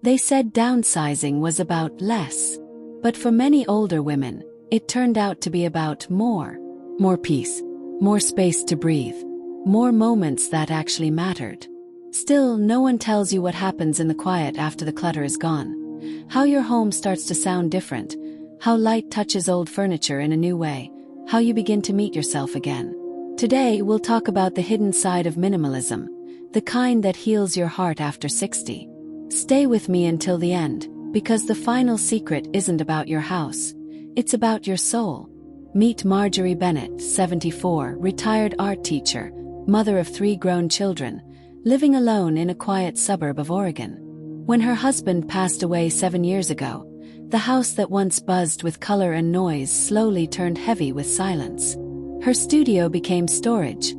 They said downsizing was about less. But for many older women, it turned out to be about more. More peace, more space to breathe, more moments that actually mattered. Still, no one tells you what happens in the quiet after the clutter is gone. How your home starts to sound different, how light touches old furniture in a new way, how you begin to meet yourself again. Today, we'll talk about the hidden side of minimalism, the kind that heals your heart after 60. Stay with me until the end, because the final secret isn't about your house, it's about your soul. Meet Marjorie Bennett, 74, retired art teacher, mother of 3 grown children, living alone in a quiet suburb of Oregon. When her husband passed away 7 years ago, the house that once buzzed with color and noise slowly turned heavy with silence. Her studio became storage.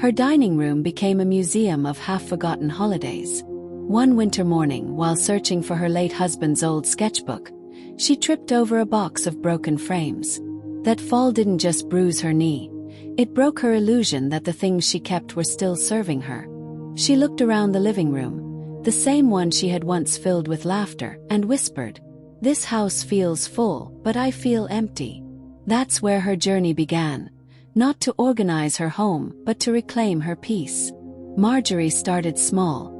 Her dining room became a museum of half-forgotten holidays. One winter morning, while searching for her late husband's old sketchbook, she tripped over a box of broken frames. That fall didn't just bruise her knee. It broke her illusion that the things she kept were still serving her. She looked around the living room, the same one she had once filled with laughter, and whispered, "This house feels full, but I feel empty." That's where her journey began. Not to organize her home, but to reclaim her peace. Marjorie started small,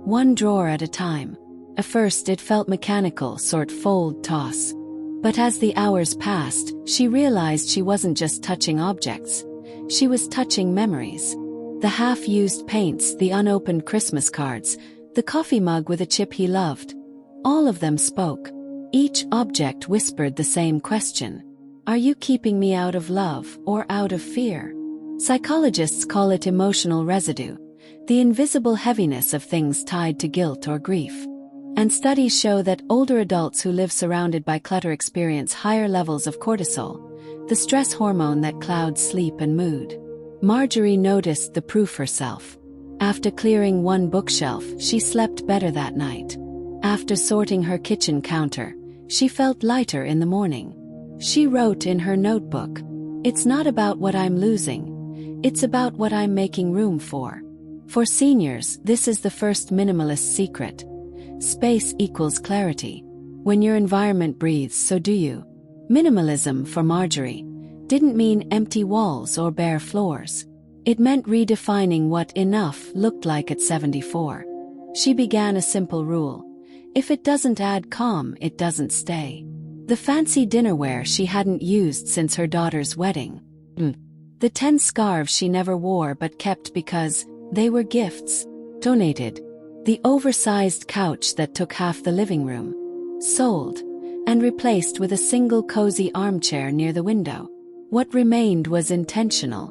one drawer at a time. At first it felt mechanical, sort fold, toss. But as the hours passed, she realized she wasn't just touching objects. She was touching memories. The half-used paints, the unopened Christmas cards, the coffee mug with a chip he loved. All of them spoke. Each object whispered the same question. Are you keeping me out of love or out of fear? Psychologists call it emotional residue, the invisible heaviness of things tied to guilt or grief. And studies show that older adults who live surrounded by clutter experience higher levels of cortisol, the stress hormone that clouds sleep and mood. Marjorie noticed the proof herself. After clearing one bookshelf, she slept better that night. After sorting her kitchen counter, she felt lighter in the morning. She wrote in her notebook, "It's not about what I'm losing, it's about what I'm making room for." For seniors, this is the first minimalist secret. Space equals clarity. When your environment breathes, so do you. Minimalism, for Marjorie, didn't mean empty walls or bare floors. It meant redefining what enough looked like at 74. She began a simple rule. If it doesn't add calm, it doesn't stay. The fancy dinnerware she hadn't used since her daughter's wedding. The 10 scarves she never wore but kept because they were gifts. Donated. The oversized couch that took half the living room. Sold. And replaced with a single cozy armchair near the window. What remained was intentional.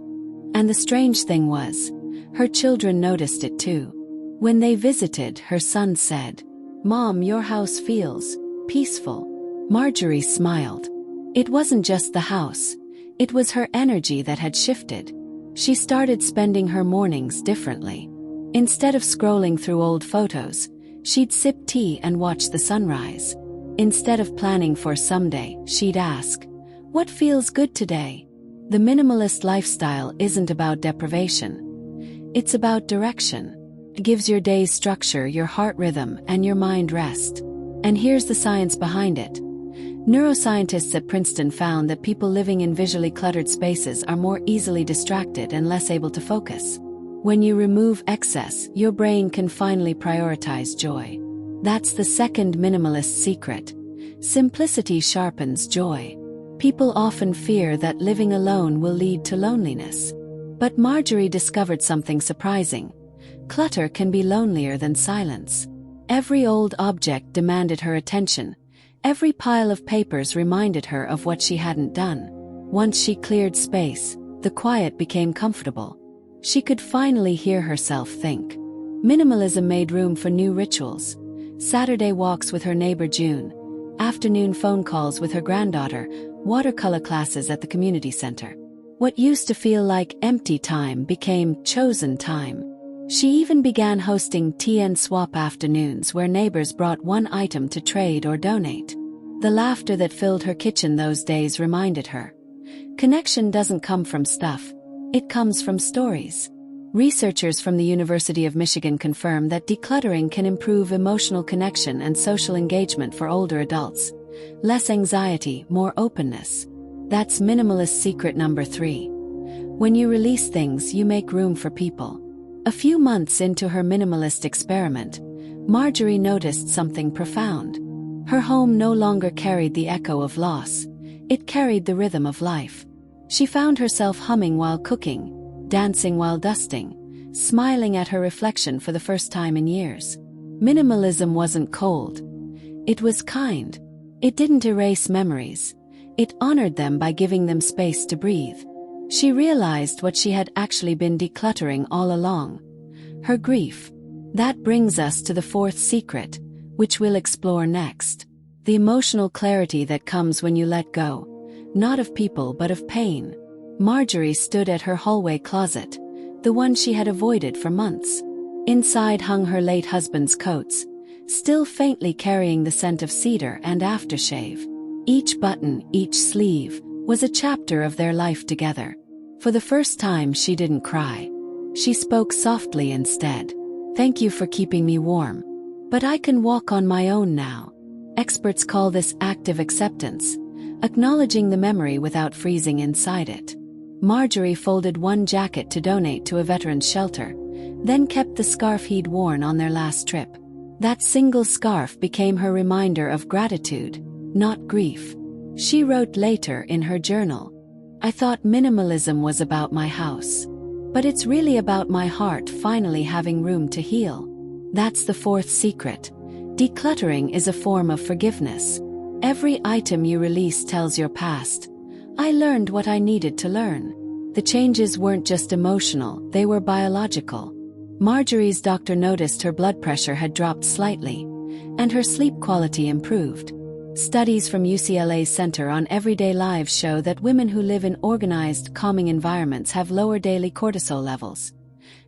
And the strange thing was, her children noticed it too. When they visited, her son said, "Mom, your house feels peaceful." Marjorie smiled. It wasn't just the house. It was her energy that had shifted. She started spending her mornings differently. Instead of scrolling through old photos, she'd sip tea and watch the sunrise. Instead of planning for someday, she'd ask, "What feels good today?" The minimalist lifestyle isn't about deprivation. It's about direction. It gives your days structure, your heart rhythm, and your mind rest. And here's the science behind it. Neuroscientists at Princeton found that people living in visually cluttered spaces are more easily distracted and less able to focus. When you remove excess, your brain can finally prioritize joy. That's the second minimalist secret. Simplicity sharpens joy. People often fear that living alone will lead to loneliness. But Marjorie discovered something surprising. Clutter can be lonelier than silence. Every old object demanded her attention. Every pile of papers reminded her of what she hadn't done. Once she cleared space, the quiet became comfortable. She could finally hear herself think. Minimalism made room for new rituals. Saturday walks with her neighbor June, afternoon phone calls with her granddaughter, watercolor classes at the community center. What used to feel like empty time became chosen time. She even began hosting tea and swap afternoons where neighbors brought one item to trade or donate. The laughter that filled her kitchen those days reminded her. Connection doesn't come from stuff. It comes from stories. Researchers from the University of Michigan confirm that decluttering can improve emotional connection and social engagement for older adults. Less anxiety, more openness. That's minimalist secret number 3. When you release things, you make room for people. A few months into her minimalist experiment, Marjorie noticed something profound. Her home no longer carried the echo of loss. It carried the rhythm of life. She found herself humming while cooking, dancing while dusting, smiling at her reflection for the first time in years. Minimalism wasn't cold. It was kind. It didn't erase memories. It honored them by giving them space to breathe. She realized what she had actually been decluttering all along: her grief. That brings us to the 4th secret, which we'll explore next. The emotional clarity that comes when you let go, not of people but of pain. Marjorie stood at her hallway closet, the one she had avoided for months. Inside hung her late husband's coats, still faintly carrying the scent of cedar and aftershave. Each button, each sleeve, was a chapter of their life together. For the first time, she didn't cry. She spoke softly instead. "Thank you for keeping me warm. But I can walk on my own now." Experts call this active acceptance, acknowledging the memory without freezing inside it. Marjorie folded one jacket to donate to a veteran's shelter, then kept the scarf he'd worn on their last trip. That single scarf became her reminder of gratitude, not grief. She wrote later in her journal, "I thought minimalism was about my house. But it's really about my heart finally having room to heal." That's the 4th secret. Decluttering is a form of forgiveness. Every item you release tells your past, "I learned what I needed to learn." The changes weren't just emotional, they were biological. Marjorie's doctor noticed her blood pressure had dropped slightly, and her sleep quality improved. Studies from UCLA's Center on Everyday Lives show that women who live in organized, calming environments have lower daily cortisol levels,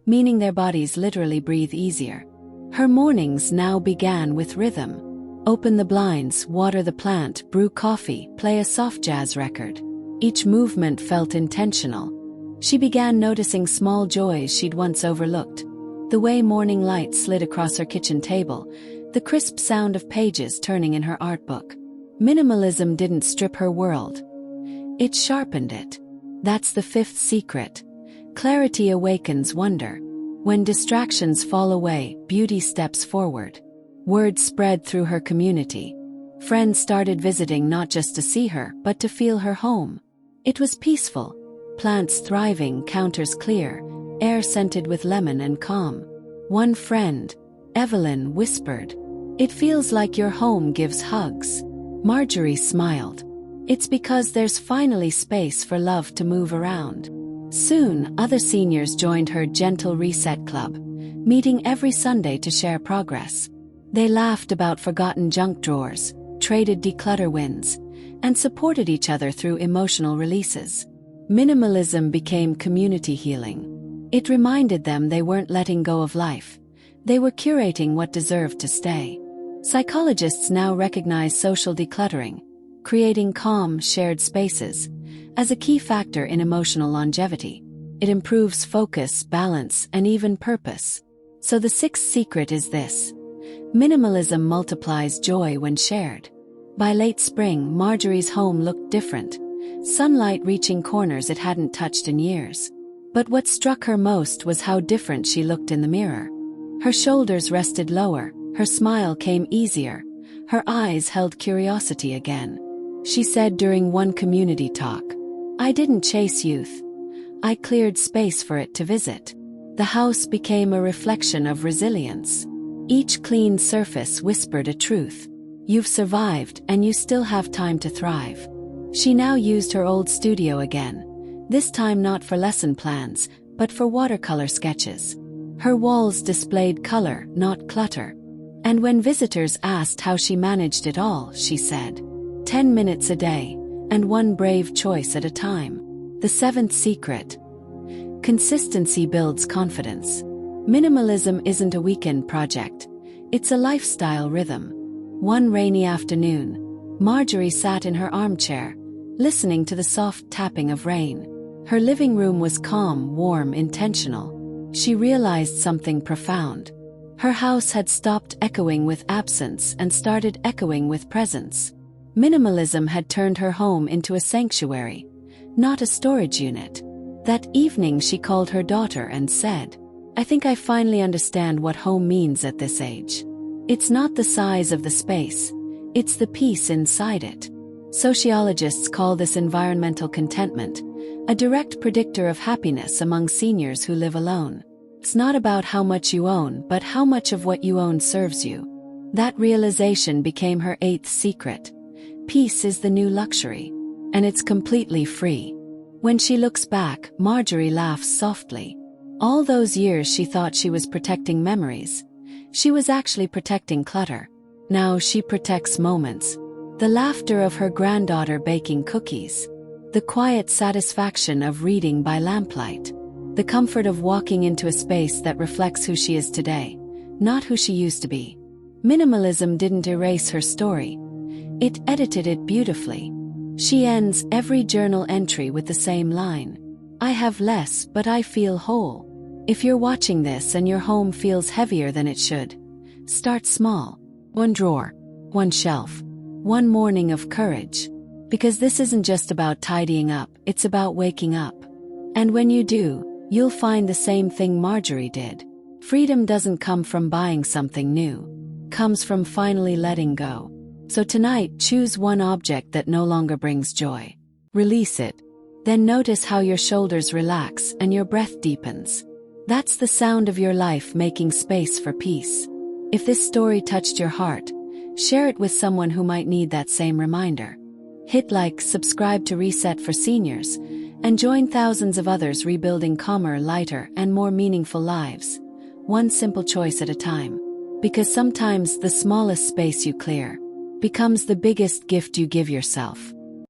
meaning their bodies literally breathe easier. Her mornings now began with rhythm. Open the blinds, water the plant, brew coffee, play a soft jazz record. Each movement felt intentional. She began noticing small joys she'd once overlooked. The way morning light slid across her kitchen table, the crisp sound of pages turning in her art book. Minimalism didn't strip her world. It sharpened it. That's the 5th secret. Clarity awakens wonder. When distractions fall away, beauty steps forward. Word spread through her community. Friends started visiting not just to see her, but to feel her home. It was peaceful. Plants thriving, counters clear, air scented with lemon and calm. One friend, Evelyn, whispered, "It feels like your home gives hugs." Marjorie smiled. "It's because there's finally space for love to move around." Soon, other seniors joined her Gentle Reset Club, meeting every Sunday to share progress. They laughed about forgotten junk drawers, traded declutter wins, and supported each other through emotional releases. Minimalism became community healing. It reminded them they weren't letting go of life. They were curating what deserved to stay. Psychologists now recognize social decluttering, creating calm, shared spaces, as a key factor in emotional longevity. It improves focus, balance, and even purpose. So the 6th secret is this: minimalism multiplies joy when shared. By late spring, Marjorie's home looked different, sunlight reaching corners it hadn't touched in years. But what struck her most was how different she looked in the mirror. Her shoulders rested lower, her smile came easier, her eyes held curiosity again. She said during one community talk, "I didn't chase youth. I cleared space for it to visit." The house became a reflection of resilience. Each clean surface whispered a truth. You've survived, and you still have time to thrive. She now used her old studio again, this time not for lesson plans, but for watercolor sketches. Her walls displayed color, not clutter. And when visitors asked how she managed it all, she said, 10 minutes a day, and one brave choice at a time. The 7th secret. Consistency builds confidence. Minimalism isn't a weekend project. It's a lifestyle rhythm. One rainy afternoon, Marjorie sat in her armchair, listening to the soft tapping of rain. Her living room was calm, warm, intentional. she realized something profound. Her house had stopped echoing with absence and started echoing with presence. Minimalism had turned her home into a sanctuary, not a storage unit. That evening she called her daughter and said, "I think I finally understand what home means at this age. It's not the size of the space, it's the peace inside it." Sociologists call this environmental contentment, a direct predictor of happiness among seniors who live alone. It's not about how much you own, but how much of what you own serves you. That realization became her 8th secret. Peace is the new luxury, and it's completely free. When she looks back, Marjorie laughs softly. All those years she thought she was protecting memories. She was actually protecting clutter. Now she protects moments. The laughter of her granddaughter baking cookies. The quiet satisfaction of reading by lamplight. The comfort of walking into a space that reflects who she is today, not who she used to be. Minimalism didn't erase her story. It edited it beautifully. She ends every journal entry with the same line. "I have less, but I feel whole." If you're watching this and your home feels heavier than it should, start small. One drawer, one shelf, one morning of courage. Because this isn't just about tidying up, it's about waking up. And when you do, you'll find the same thing Marjorie did. Freedom doesn't come from buying something new. It comes from finally letting go. So tonight, choose one object that no longer brings joy. Release it. Then notice how your shoulders relax and your breath deepens. That's the sound of your life making space for peace. If this story touched your heart, share it with someone who might need that same reminder. Hit like, subscribe to Reset for Seniors, and join thousands of others rebuilding calmer, lighter, and more meaningful lives. One simple choice at a time. Because sometimes the smallest space you clear becomes the biggest gift you give yourself.